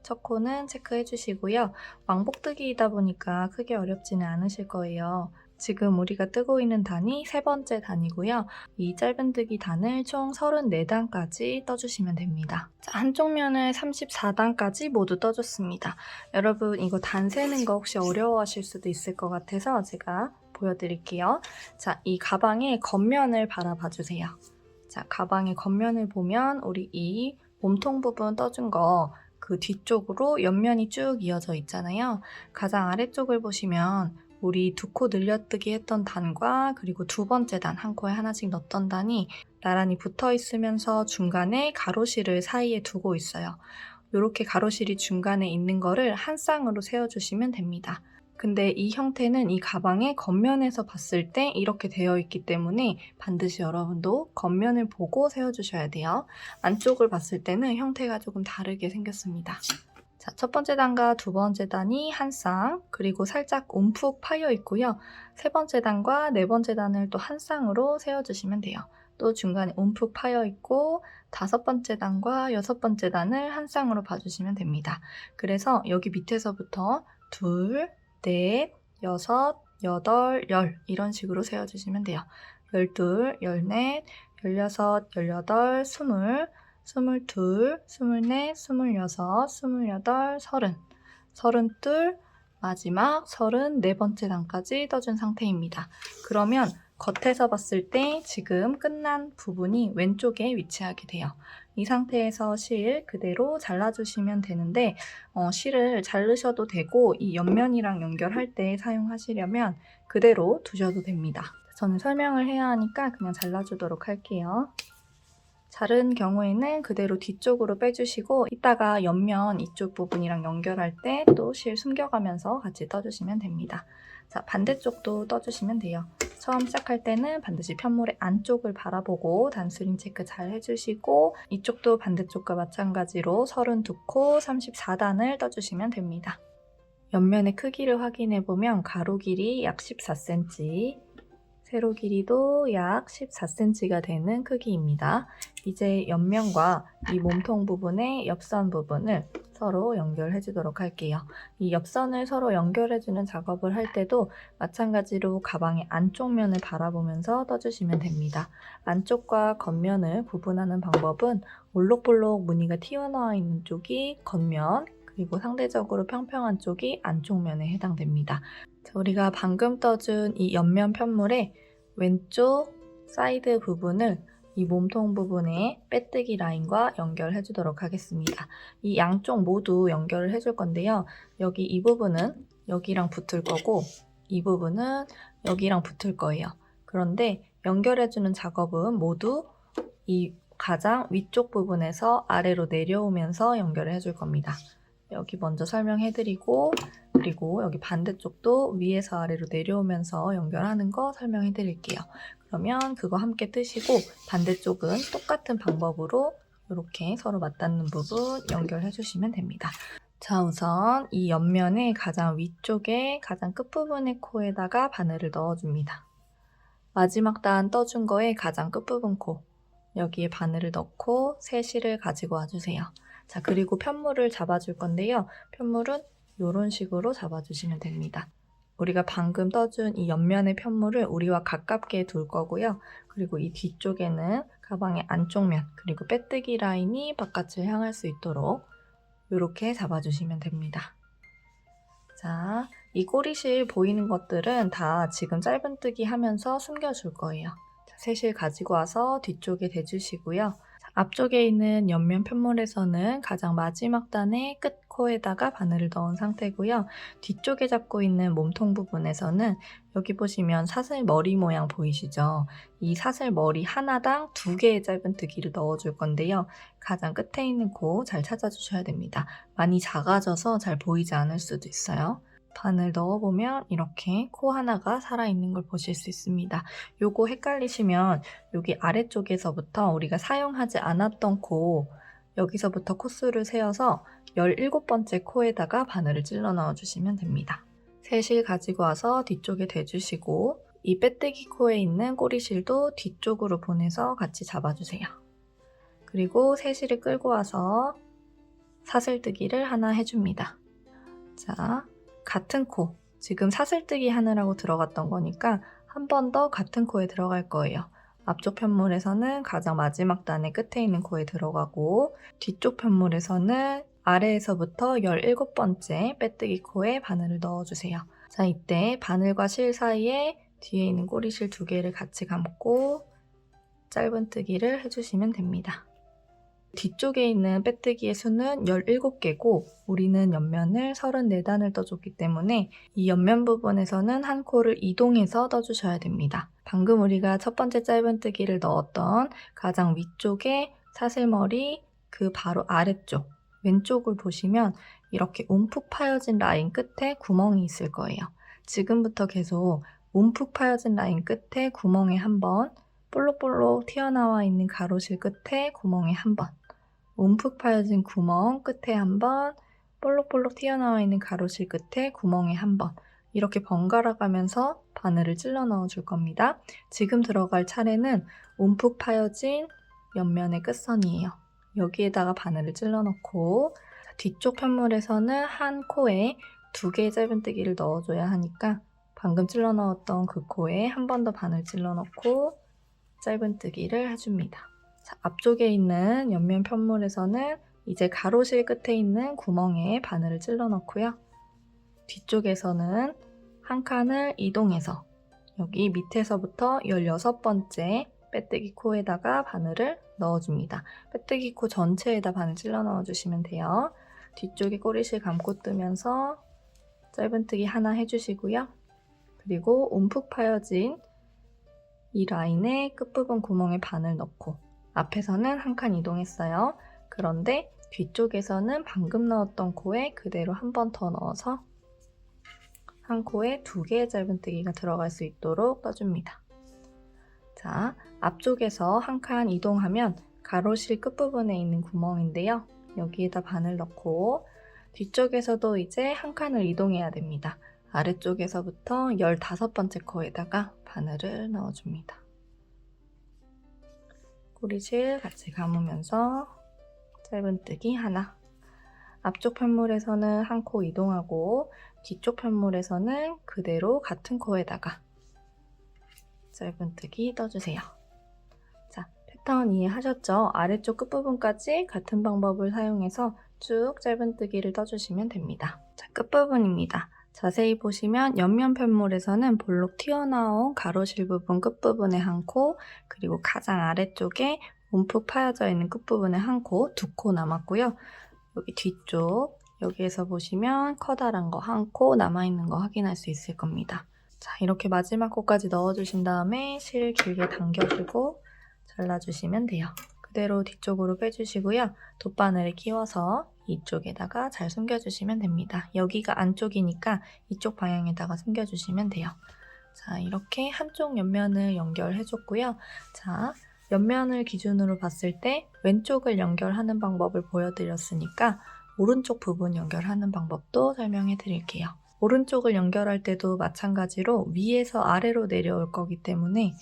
첫 코는 체크해 주시고요. 왕복뜨기이다 보니까 크게 어렵지는 않으실 거예요. 지금 우리가 뜨고 있는 단이 세 번째 단이고요. 이 짧은뜨기 단을 총 34단까지 떠주시면 됩니다. 자, 한쪽 면을 34단까지 모두 떠줬습니다. 여러분 이거 단 세는 거 혹시 어려워하실 수도 있을 것 같아서 제가 보여드릴게요. 자, 이 가방의 겉면을 바라봐 주세요. 자, 가방의 겉면을 보면 우리 이 몸통 부분 떠준 거 그 뒤쪽으로 옆면이 쭉 이어져 있잖아요. 가장 아래쪽을 보시면 우리 두 코 늘려뜨기 했던 단과 그리고 두 번째 단, 한 코에 하나씩 넣었던 단이 나란히 붙어 있으면서 중간에 가로실을 사이에 두고 있어요. 이렇게 가로실이 중간에 있는 거를 한 쌍으로 세워주시면 됩니다. 근데 이 형태는 이 가방의 겉면에서 봤을 때 이렇게 되어 있기 때문에 반드시 여러분도 겉면을 보고 세워주셔야 돼요. 안쪽을 봤을 때는 형태가 조금 다르게 생겼습니다. 자, 첫 번째 단과 두 번째 단이 한 쌍, 그리고 살짝 움푹 파여 있고요. 세 번째 단과 네 번째 단을 또 한 쌍으로 세워주시면 돼요. 또 중간에 움푹 파여 있고 다섯 번째 단과 여섯 번째 단을 한 쌍으로 봐주시면 됩니다. 그래서 여기 밑에서부터 둘, 넷, 여섯, 여덟, 열 이런 식으로 세워주시면 돼요. 12, 14, 16, 18, 20, 22, 24, 26, 28, 30, 32, 마지막 34번째 단까지 떠준 상태입니다. 그러면 겉에서 봤을 때 지금 끝난 부분이 왼쪽에 위치하게 돼요. 이 상태에서 실 그대로 잘라주시면 되는데 실을 자르셔도 되고 이 옆면이랑 연결할 때 사용하시려면 그대로 두셔도 됩니다. 저는 설명을 해야 하니까 그냥 잘라주도록 할게요. 자른 경우에는 그대로 뒤쪽으로 빼주시고 이따가 옆면 이쪽 부분이랑 연결할 때 또 실 숨겨가면서 같이 떠주시면 됩니다. 자, 반대쪽도 떠주시면 돼요. 처음 시작할 때는 반드시 편물의 안쪽을 바라보고 단수링 체크 잘 해주시고 이쪽도 반대쪽과 마찬가지로 32코 34단을 떠주시면 됩니다. 옆면의 크기를 확인해보면 가로 길이 약 14cm, 세로 길이도 약 14cm가 되는 크기입니다. 이제 옆면과 이 몸통 부분의 옆선 부분을 서로 연결해 주도록 할게요. 이 옆선을 서로 연결해주는 작업을 할 때도 마찬가지로 가방의 안쪽 면을 바라보면서 떠주시면 됩니다. 안쪽과 겉면을 구분하는 방법은 올록볼록 무늬가 튀어나와 있는 쪽이 겉면, 그리고 상대적으로 평평한 쪽이 안쪽 면에 해당됩니다. 자, 우리가 방금 떠준 이 옆면 편물의 왼쪽 사이드 부분을 이 몸통 부분의 빼뜨기 라인과 연결해 주도록 하겠습니다. 이 양쪽 모두 연결을 해줄 건데요. 여기 이 부분은 여기랑 붙을 거고 이 부분은 여기랑 붙을 거예요. 그런데 연결해주는 작업은 모두 이 가장 위쪽 부분에서 아래로 내려오면서 연결을 해줄 겁니다. 여기 먼저 설명해드리고 그리고 여기 반대쪽도 위에서 아래로 내려오면서 연결하는 거 설명해드릴게요. 그러면 그거 함께 뜨시고 반대쪽은 똑같은 방법으로 이렇게 서로 맞닿는 부분 연결해주시면 됩니다. 자, 우선 이 옆면의 가장 위쪽에 가장 끝부분의 코에다가 바늘을 넣어줍니다. 마지막 단 떠준 거에 가장 끝부분 코 여기에 바늘을 넣고 새 실을 가지고 와주세요. 자, 그리고 편물을 잡아줄 건데요. 편물은 이런 식으로 잡아주시면 됩니다. 우리가 방금 떠준 이 옆면의 편물을 우리와 가깝게 둘 거고요. 그리고 이 뒤쪽에는 가방의 안쪽 면, 그리고 빼뜨기 라인이 바깥을 향할 수 있도록 이렇게 잡아주시면 됩니다. 자, 이 꼬리실 보이는 것들은 다 지금 짧은뜨기 하면서 숨겨줄 거예요. 자, 새 실 가지고 와서 뒤쪽에 대주시고요. 앞쪽에 있는 옆면 편물에서는 가장 마지막 단의 끝 코에다가 바늘을 넣은 상태고요. 뒤쪽에 잡고 있는 몸통 부분에서는 여기 보시면 사슬 머리 모양 보이시죠? 이 사슬 머리 하나당 2개의 짧은뜨기를 넣어줄 건데요. 가장 끝에 있는 코 잘 찾아주셔야 됩니다. 많이 작아져서 잘 보이지 않을 수도 있어요. 바늘 넣어보면 이렇게 코 하나가 살아있는 걸 보실 수 있습니다. 요거 헷갈리시면 여기 아래쪽에서부터 우리가 사용하지 않았던 코 여기서부터 코수를 세어서 17번째 코에다가 바늘을 찔러 넣어주시면 됩니다. 새 실 가지고 와서 뒤쪽에 대주시고 이 빼뜨기 코에 있는 꼬리실도 뒤쪽으로 보내서 같이 잡아주세요. 그리고 새 실을 끌고 와서 사슬뜨기를 하나 해줍니다. 자, 같은 코, 지금 사슬뜨기 하느라고 들어갔던 거니까 한 번 더 같은 코에 들어갈 거예요. 앞쪽 편물에서는 가장 마지막 단의 끝에 있는 코에 들어가고 뒤쪽 편물에서는 아래에서부터 17번째 빼뜨기 코에 바늘을 넣어주세요. 자, 이때 바늘과 실 사이에 뒤에 있는 꼬리실 2개를 같이 감고 짧은뜨기를 해주시면 됩니다. 뒤쪽에 있는 빼뜨기의 수는 17개고 우리는 옆면을 34단을 떠줬기 때문에 이 옆면 부분에서는 한 코를 이동해서 떠주셔야 됩니다. 방금 우리가 첫 번째 짧은뜨기를 넣었던 가장 위쪽에 사슬머리 그 바로 아래쪽 왼쪽을 보시면 이렇게 움푹 파여진 라인 끝에 구멍이 있을 거예요. 지금부터 계속 움푹 파여진 라인 끝에 구멍에 한 번, 볼록볼록 튀어나와 있는 가로실 끝에 구멍에 한 번, 움푹 파여진 구멍 끝에 한 번, 볼록볼록 튀어나와 있는 가로실 끝에 구멍에 한 번, 이렇게 번갈아 가면서 바늘을 찔러 넣어 줄 겁니다. 지금 들어갈 차례는 움푹 파여진 옆면의 끝선이에요. 여기에다가 바늘을 찔러 넣고 뒤쪽 편물에서는 한 코에 2개의 짧은뜨기를 넣어줘야 하니까 방금 찔러 넣었던 그 코에 한 번 더 바늘 찔러 넣고 짧은뜨기를 해줍니다. 자, 앞쪽에 있는 옆면 편물에서는 이제 가로실 끝에 있는 구멍에 바늘을 찔러 넣고요. 뒤쪽에서는 한 칸을 이동해서 여기 밑에서부터 16번째 빼뜨기 코에다가 바늘을 넣어줍니다. 빼뜨기 코 전체에다 바늘 찔러 넣어주시면 돼요. 뒤쪽에 꼬리실 감고 뜨면서 짧은뜨기 하나 해주시고요. 그리고 움푹 파여진 이 라인의 끝부분 구멍에 바늘 넣고 앞에서는 한 칸 이동했어요. 그런데 뒤쪽에서는 방금 넣었던 코에 그대로 한 번 더 넣어서 한 코에 2개의 짧은뜨기가 들어갈 수 있도록 떠줍니다. 자, 앞쪽에서 한 칸 이동하면 가로실 끝부분에 있는 구멍인데요. 여기에다 바늘 넣고 뒤쪽에서도 이제 한 칸을 이동해야 됩니다. 아래쪽에서부터 15번째 코에다가 바늘을 넣어줍니다. 꼬리실 같이 감으면서 짧은뜨기 하나, 앞쪽 편물에서는 한 코 이동하고 뒤쪽 편물에서는 그대로 같은 코에다가 짧은뜨기 떠주세요. 자, 패턴 이해하셨죠? 아래쪽 끝부분까지 같은 방법을 사용해서 쭉 짧은뜨기를 떠주시면 됩니다. 자, 끝부분입니다. 자세히 보시면 옆면 편물에서는 볼록 튀어나온 가로실 부분 끝부분에 한 코, 그리고 가장 아래쪽에 움푹 파여져 있는 끝부분에 한 코, 2코 남았고요. 여기 뒤쪽, 여기에서 보시면 커다란 거 한 코 남아있는 거 확인할 수 있을 겁니다. 자, 이렇게 마지막 코까지 넣어주신 다음에 실 길게 당겨주고 잘라주시면 돼요. 그대로 뒤쪽으로 빼주시고요. 돗바늘을 끼워서 이쪽에다가 잘 숨겨주시면 됩니다. 여기가 안쪽이니까 이쪽 방향에다가 숨겨주시면 돼요. 자, 이렇게 한쪽 옆면을 연결해줬고요. 자, 옆면을 기준으로 봤을 때 왼쪽을 연결하는 방법을 보여드렸으니까 오른쪽 부분 연결하는 방법도 설명해 드릴게요. 오른쪽을 연결할 때도 마찬가지로 위에서 아래로 내려올 거기 때문에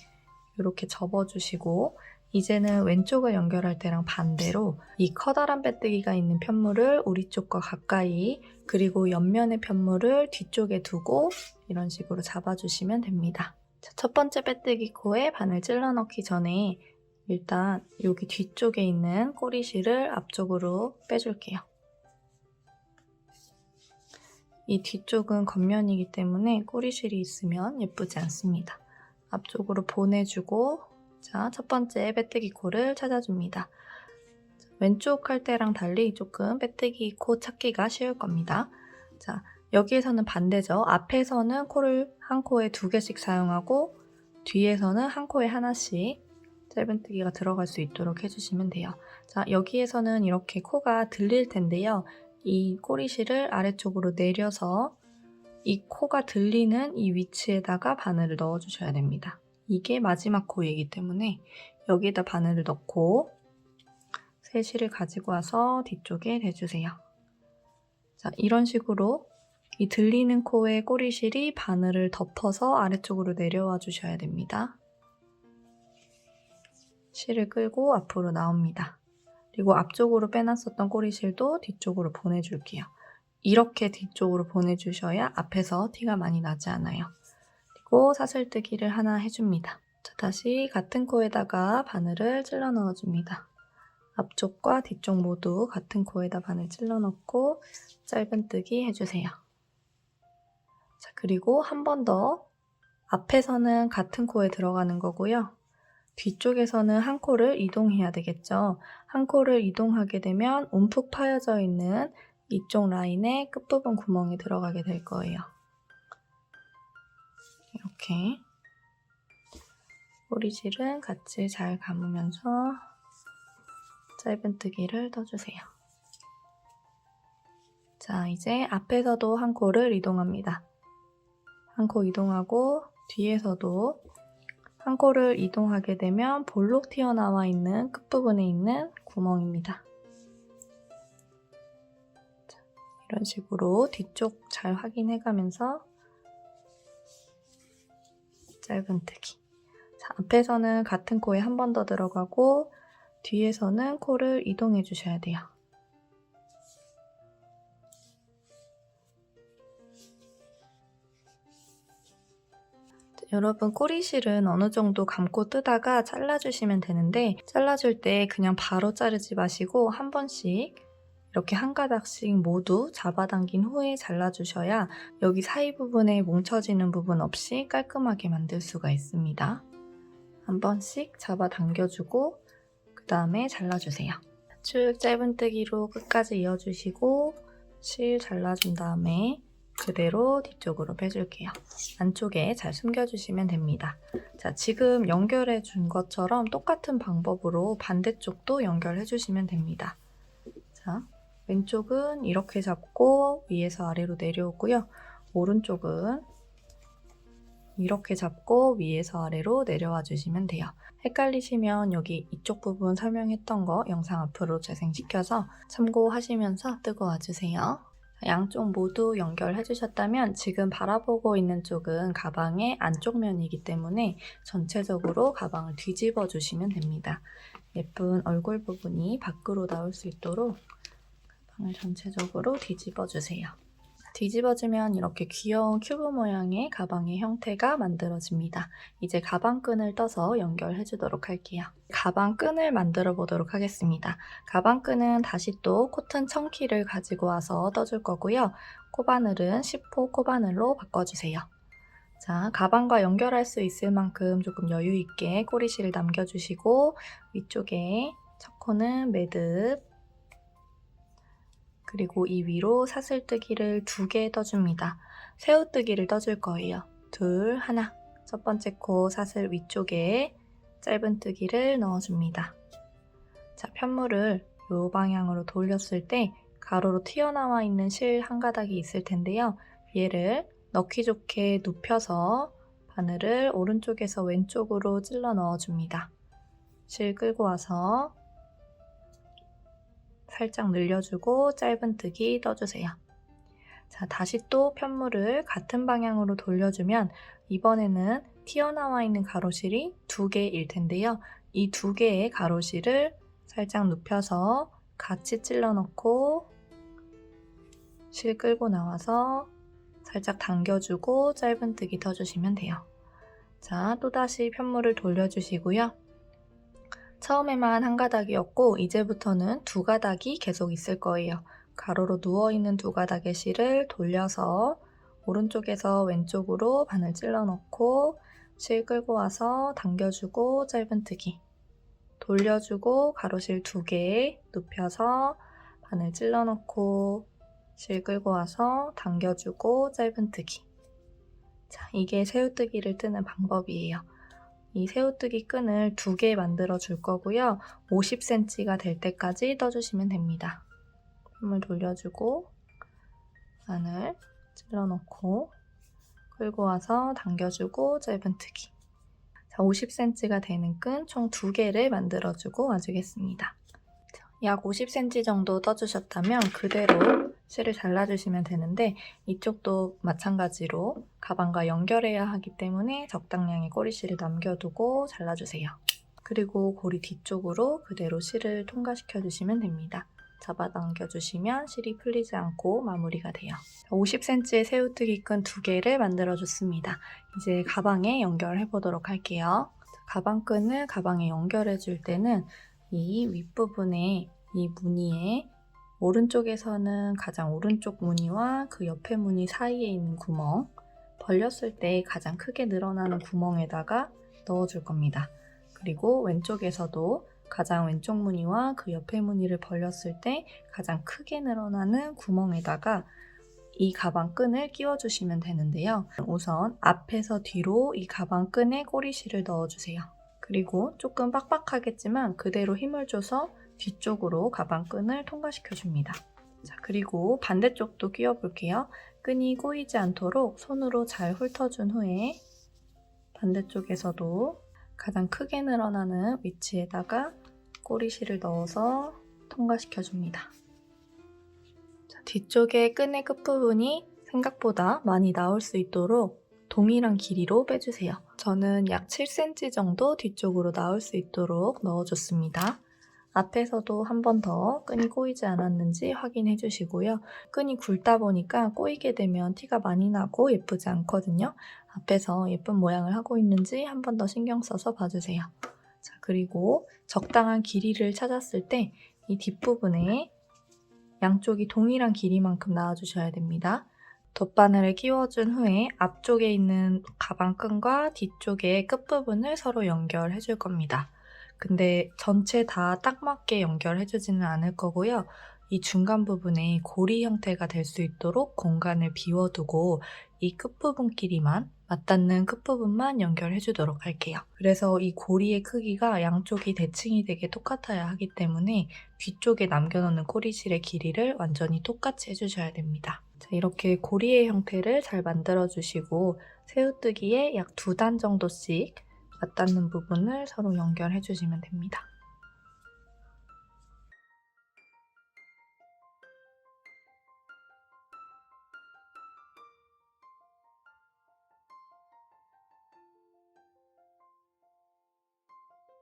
이렇게 접어주시고 이제는 왼쪽을 연결할 때랑 반대로 이 커다란 빼뜨기가 있는 편물을 우리 쪽과 가까이 그리고 옆면의 편물을 뒤쪽에 두고 이런 식으로 잡아주시면 됩니다. 자, 첫 번째 빼뜨기 코에 바늘 찔러 넣기 전에 일단 여기 뒤쪽에 있는 꼬리실을 앞쪽으로 빼줄게요. 이 뒤쪽은 겉면이기 때문에 꼬리실이 있으면 예쁘지 않습니다. 앞쪽으로 보내주고 자, 첫 번째 빼뜨기 코를 찾아줍니다. 왼쪽 할 때랑 달리 조금 빼뜨기 코 찾기가 쉬울 겁니다. 자, 여기에서는 반대죠. 앞에서는 코를 한 코에 2개씩 사용하고 뒤에서는 한 코에 하나씩 짧은뜨기가 들어갈 수 있도록 해주시면 돼요. 자, 여기에서는 이렇게 코가 들릴 텐데요. 이 꼬리실을 아래쪽으로 내려서 이 코가 들리는 이 위치에다가 바늘을 넣어주셔야 됩니다. 이게 마지막 코이기 때문에 여기에다 바늘을 넣고 새 실을 가지고 와서 뒤쪽에 대주세요. 자, 이런 식으로 이 들리는 코의 꼬리실이 바늘을 덮어서 아래쪽으로 내려와 주셔야 됩니다. 실을 끌고 앞으로 나옵니다. 그리고 앞쪽으로 빼놨었던 꼬리실도 뒤쪽으로 보내줄게요. 이렇게 뒤쪽으로 보내주셔야 앞에서 티가 많이 나지 않아요. 그리고 사슬뜨기를 하나 해줍니다. 자, 다시 같은 코에다가 바늘을 찔러 넣어줍니다. 앞쪽과 뒤쪽 모두 같은 코에다 바늘 찔러 넣고 짧은뜨기 해주세요. 자, 그리고 한 번 더 앞에서는 같은 코에 들어가는 거고요. 뒤쪽에서는 한 코를 이동해야 되겠죠. 한 코를 이동하게 되면 움푹 파여져 있는 이쪽 라인의 끝부분 구멍에 들어가게 될 거예요. 이렇게 꼬리실은 같이 잘 감으면서 짧은뜨기를 떠주세요. 자, 이제 앞에서도 한 코를 이동합니다. 한 코 이동하고 뒤에서도 한 코를 이동하게 되면 볼록 튀어나와 있는 끝부분에 있는 구멍입니다. 자, 이런 식으로 뒤쪽 잘 확인해가면서 짧은뜨기. 자, 앞에서는 같은 코에 한 번 더 들어가고 뒤에서는 코를 이동해 주셔야 돼요. 여러분 꼬리실은 어느 정도 감고 뜨다가 잘라주시면 되는데 잘라줄 때 그냥 바로 자르지 마시고 한 번씩 이렇게 한 가닥씩 모두 잡아당긴 후에 잘라주셔야 여기 사이 부분에 뭉쳐지는 부분 없이 깔끔하게 만들 수가 있습니다. 한 번씩 잡아당겨주고 그 다음에 잘라주세요. 쭉 짧은뜨기로 끝까지 이어주시고 실 잘라준 다음에 그대로 뒤쪽으로 빼줄게요. 안쪽에 잘 숨겨주시면 됩니다. 자, 지금 연결해 준 것처럼 똑같은 방법으로 반대쪽도 연결해 주시면 됩니다. 자, 왼쪽은 이렇게 잡고 위에서 아래로 내려오고요. 오른쪽은 이렇게 잡고 위에서 아래로 내려와 주시면 돼요. 헷갈리시면 여기 이쪽 부분 설명했던 거 영상 앞으로 재생시켜서 참고하시면서 뜨고 와주세요. 양쪽 모두 연결해 주셨다면 지금 바라보고 있는 쪽은 가방의 안쪽 면이기 때문에 전체적으로 가방을 뒤집어 주시면 됩니다. 예쁜 얼굴 부분이 밖으로 나올 수 있도록 가방을 전체적으로 뒤집어 주세요. 뒤집어주면 이렇게 귀여운 큐브 모양의 가방의 형태가 만들어집니다. 이제 가방끈을 떠서 연결해 주도록 할게요. 가방끈을 만들어 보도록 하겠습니다. 가방끈은 다시 또 코튼 청키를 가지고 와서 떠줄 거고요. 코바늘은 10호 코바늘로 바꿔주세요. 자, 가방과 연결할 수 있을 만큼 조금 여유 있게 꼬리실을 남겨주시고 위쪽에 첫 코는 매듭, 그리고 이 위로 사슬뜨기를 2개 떠줍니다. 새우뜨기를 떠줄 거예요. 둘, 하나. 첫 번째 코 사슬 위쪽에 짧은뜨기를 넣어줍니다. 자, 편물을 이 방향으로 돌렸을 때 가로로 튀어나와 있는 실 한 가닥이 있을 텐데요. 얘를 넣기 좋게 눕혀서 바늘을 오른쪽에서 왼쪽으로 찔러 넣어줍니다. 실 끌고 와서 살짝 늘려주고 짧은뜨기 떠주세요. 자, 다시 또 편물을 같은 방향으로 돌려주면 이번에는 튀어나와 있는 가로실이 2개일 텐데요. 이 2개의 가로실을 살짝 눕혀서 같이 찔러 넣고 실 끌고 나와서 살짝 당겨주고 짧은뜨기 떠주시면 돼요. 자, 또다시 편물을 돌려주시고요. 처음에만 한 가닥이었고 이제부터는 2가닥이 계속 있을 거예요. 가로로 누워있는 2가닥의 실을 돌려서 오른쪽에서 왼쪽으로 바늘 찔러 넣고 실 끌고 와서 당겨주고 짧은뜨기, 돌려주고 가로실 2개 눕혀서 바늘 찔러 넣고 실 끌고 와서 당겨주고 짧은뜨기. 자, 이게 새우뜨기를 뜨는 방법이에요. 이 새우뜨기 끈을 2개 만들어 줄 거고요. 50cm가 될 때까지 떠주시면 됩니다. 편물 돌려주고 바늘 찔러 넣고 끌고 와서 당겨주고 짧은뜨기. 자, 50cm가 되는 끈 총 2개를 만들어 주고 와주겠습니다. 약 50cm 정도 떠주셨다면 그대로 실을 잘라주시면 되는데 이쪽도 마찬가지로 가방과 연결해야 하기 때문에 적당량의 꼬리실을 남겨두고 잘라주세요. 그리고 고리 뒤쪽으로 그대로 실을 통과시켜 주시면 됩니다. 잡아당겨주시면 실이 풀리지 않고 마무리가 돼요. 50cm의 새우뜨기 끈 2개를 만들어줬습니다. 이제 가방에 연결해 보도록 할게요. 가방끈을 가방에 연결해 줄 때는 이 윗부분에 이 무늬에 오른쪽에서는 가장 오른쪽 무늬와 그 옆에 무늬 사이에 있는 구멍, 벌렸을 때 가장 크게 늘어나는 구멍에다가 넣어줄 겁니다. 그리고 왼쪽에서도 가장 왼쪽 무늬와 그 옆에 무늬를 벌렸을 때 가장 크게 늘어나는 구멍에다가 이 가방 끈을 끼워주시면 되는데요. 우선 앞에서 뒤로 이 가방 끈에 꼬리실을 넣어주세요. 그리고 조금 빡빡하겠지만 그대로 힘을 줘서 뒤쪽으로 가방 끈을 통과시켜줍니다. 자, 그리고 반대쪽도 끼워볼게요. 끈이 꼬이지 않도록 손으로 잘 훑어준 후에 반대쪽에서도 가장 크게 늘어나는 위치에다가 꼬리실을 넣어서 통과시켜줍니다. 자, 뒤쪽에 끈의 끝부분이 생각보다 많이 나올 수 있도록 동일한 길이로 빼주세요. 저는 약 7cm 정도 뒤쪽으로 나올 수 있도록 넣어줬습니다. 앞에서도 한 번 더 끈이 꼬이지 않았는지 확인해 주시고요. 끈이 굵다 보니까 꼬이게 되면 티가 많이 나고 예쁘지 않거든요. 앞에서 예쁜 모양을 하고 있는지 한 번 더 신경 써서 봐주세요. 자, 그리고 적당한 길이를 찾았을 때 이 뒷부분에 양쪽이 동일한 길이만큼 놔주셔야 됩니다. 덧바늘을 끼워준 후에 앞쪽에 있는 가방끈과 뒤쪽의 끝부분을 서로 연결해 줄 겁니다. 근데 전체 다 딱 맞게 연결해주지는 않을 거고요. 이 중간 부분에 고리 형태가 될 수 있도록 공간을 비워두고 이 끝부분끼리만 맞닿는 끝부분만 연결해주도록 할게요. 그래서 이 고리의 크기가 양쪽이 대칭이 되게 똑같아야 하기 때문에 뒤쪽에 남겨놓는 꼬리실의 길이를 완전히 똑같이 해주셔야 됩니다. 자, 이렇게 고리의 형태를 잘 만들어주시고 새우뜨기에 약 2단 정도씩 맞닿는 부분을 서로 연결해 주시면 됩니다.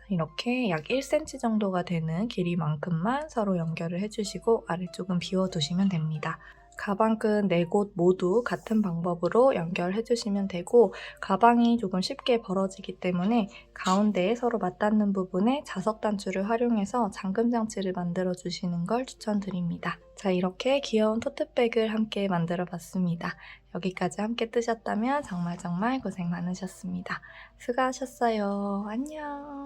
이렇게 약 1cm 정도가 되는 길이만큼만 서로 연결을 해주시고 아래쪽은 비워두시면 됩니다. 가방끈 4곳 모두 같은 방법으로 연결해주시면 되고 가방이 조금 쉽게 벌어지기 때문에 가운데에 서로 맞닿는 부분에 자석 단추를 활용해서 잠금 장치를 만들어주시는 걸 추천드립니다. 자, 이렇게 귀여운 토트백을 함께 만들어봤습니다. 여기까지 함께 뜨셨다면 정말 고생 많으셨습니다. 수고하셨어요. 안녕.